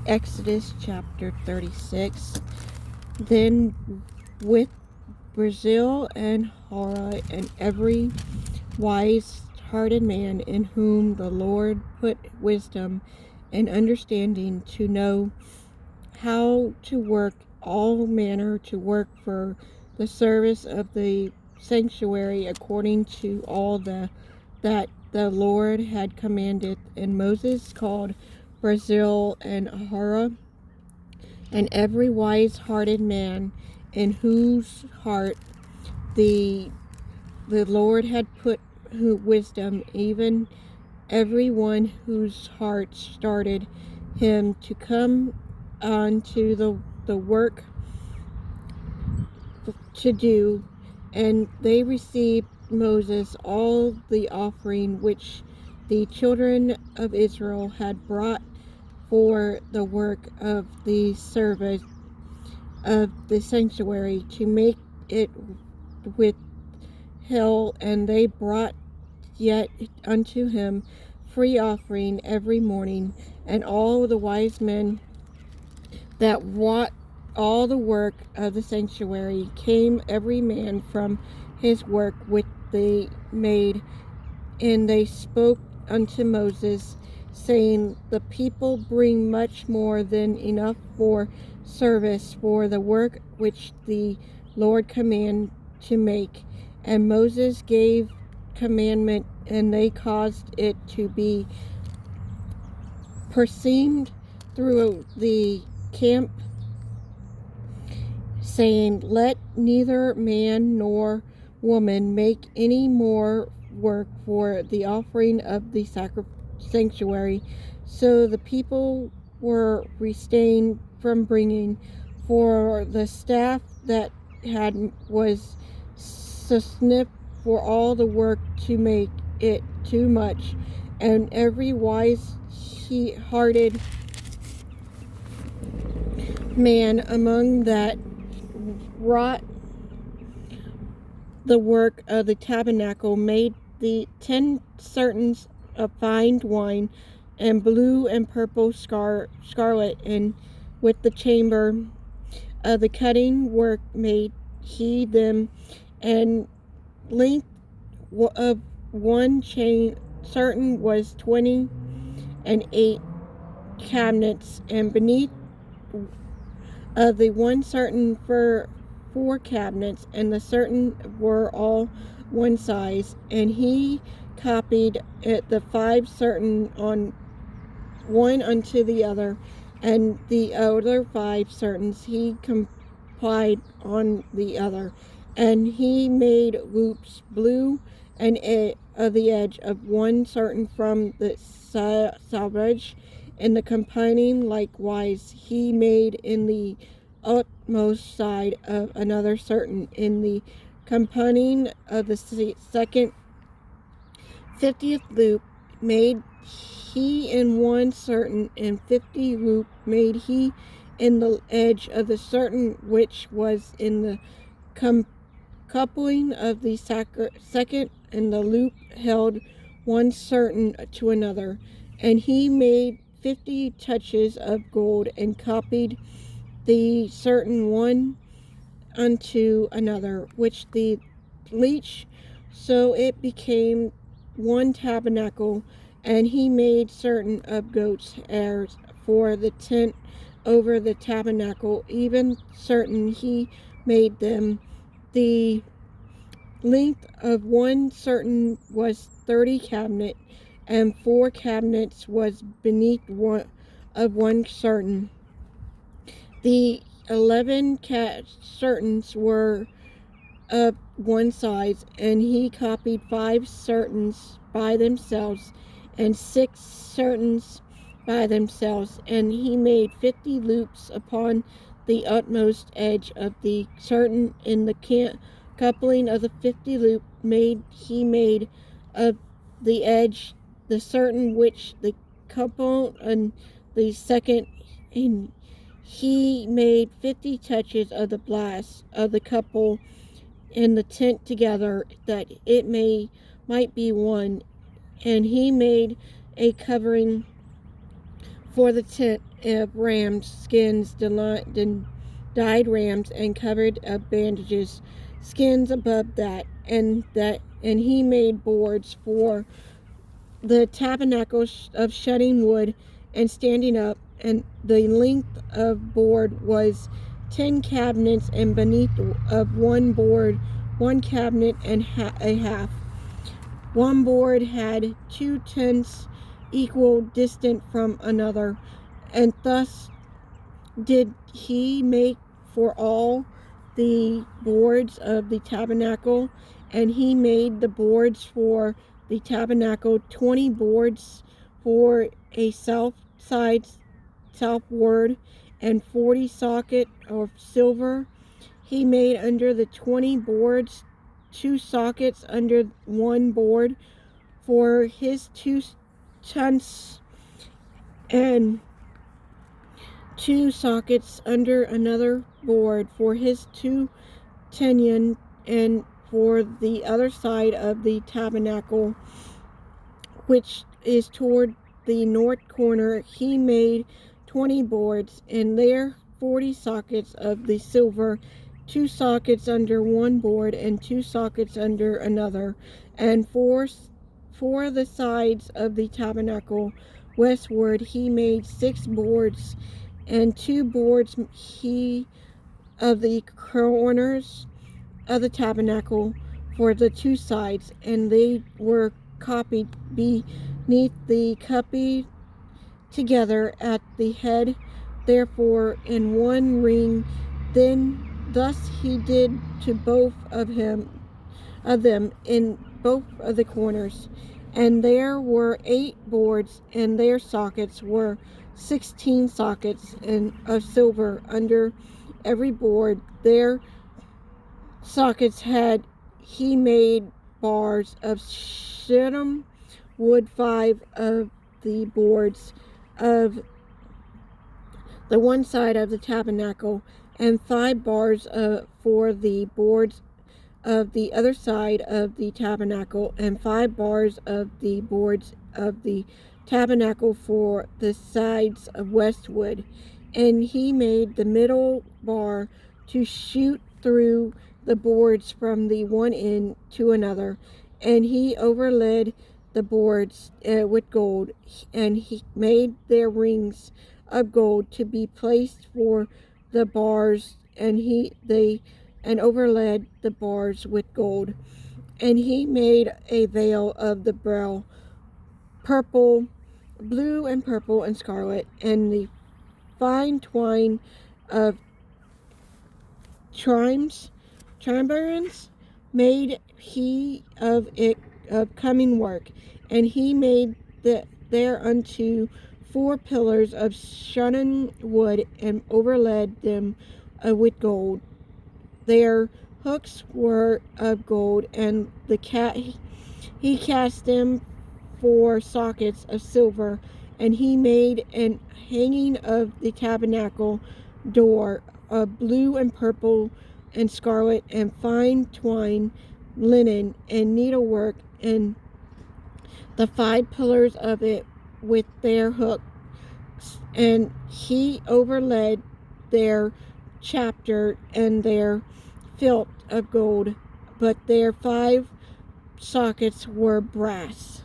Exodus chapter 36. Then with Brazil and Hora and every wise-hearted man in whom the Lord put wisdom and understanding to know how to work all manner to work for the service of the sanctuary according to all that the Lord had commanded. And Moses called Brazil and Hora and every wise-hearted man in whose heart the Lord had put wisdom, even every one whose heart started him to come on to the work to do. And they received Moses all the offering which the children of Israel had brought for the work of the service of the sanctuary to make it with hell, and they brought yet unto him free offering every morning. And all the wise men that wrought all the work of the sanctuary came every man from his work which they made, and they spoke unto Moses, saying, the people bring much more than enough for service for the work which the Lord commanded to make. And Moses gave commandment, and they caused it to be perceived through the camp, saying, let neither man nor woman make any more work for the offering of the sanctuary. So the people were restrained from bringing, for the staff that was sniff for all the work to make it too much. And every wise-hearted man among that wrought the work of the tabernacle made the 10 certains of fine wine, and blue and purple scarlet, and with the chamber of the cutting work made he them, and length of one chain certain was 28 cabinets, and beneath of the one certain for 4 cabinets, and the certain were all one size. And he copied the 5 certain on one unto the other, and the other 5 certains he complied on the other. And he made loops blue and of the edge of one certain from the selvage, and the combining likewise he made in the utmost side of another certain. In the combining of the second 50th loop made he in one certain, and 50 loop made he in the edge of the certain which was in the coupling of the second, and the loop held one certain to another. And he made 50 touches of gold, and copied the certain one unto another, which the leech, so it became one tabernacle. And he made certain of goats' hairs for the tent over the tabernacle, even certain he made them. The length of one certain was 30 cabinet, and 4 cabinets was beneath one of one certain. The 11 certains were of one size, and he copied 5 certains by themselves, and 6 certains by themselves. And he made 50 loops upon the utmost edge of the certain. In the coupling of the 50 loop he made of the edge the certain which the couple and the second. And he made 50 touches of the brass of the couple and the tent together, that it might be one. And he made a covering for the tent, of rams' skins, dyed rams, and covered of bandages, skins above that, and he made boards for the tabernacle of shutting wood and standing up, and the length of board was 10 cabinets, and beneath of one board 1 cabinet and a half. One board had 2 tents equal distant from another, and thus did he make for all the boards of the tabernacle. And he made the boards for the tabernacle, 20 boards for a southward, and 40 socket of silver. He made under the 20 boards 2 sockets under one board for his 2 tents, and 2 sockets under another board for his 2 tenons, and for the other side of the tabernacle, which is toward the north corner, he made 20 boards, and there 40 sockets of the silver, 2 sockets under one board and 2 sockets under another. And for the sides of the tabernacle westward he made 6 boards, and 2 boards he of the corners of the tabernacle for the 2 sides, and they were copied beneath the cuppy together at the head, therefore in one ring. Thus he did to both of them in both of the corners. And there were 8 boards, and their sockets were 16 sockets of silver under every board. Their sockets had he made bars of shittim wood, 5 of the boards of the one side of the tabernacle, and 5 bars for the boards of the other side of the tabernacle, and 5 bars of the boards of the tabernacle for the sides of westward. And he made the middle bar to shoot through the boards from the one end to another, and he overlaid the boards with gold, and he made their rings of gold to be placed for the bars, and overlaid the bars with gold. And he made a veil of the brow, purple, blue, and purple, and scarlet, and the fine twine of trimerines made he of it of coming work. And he made thereunto 4 pillars of shunning wood, and overlaid them with gold. Their hooks were of gold, and he cast them for sockets of silver. And he made an hanging of the tabernacle door of blue and purple and scarlet, and fine twine, linen, and needlework, and the 5 pillars of it with their hooks. And he overlaid their chapter and their filth of gold, but their 5 sockets were brass.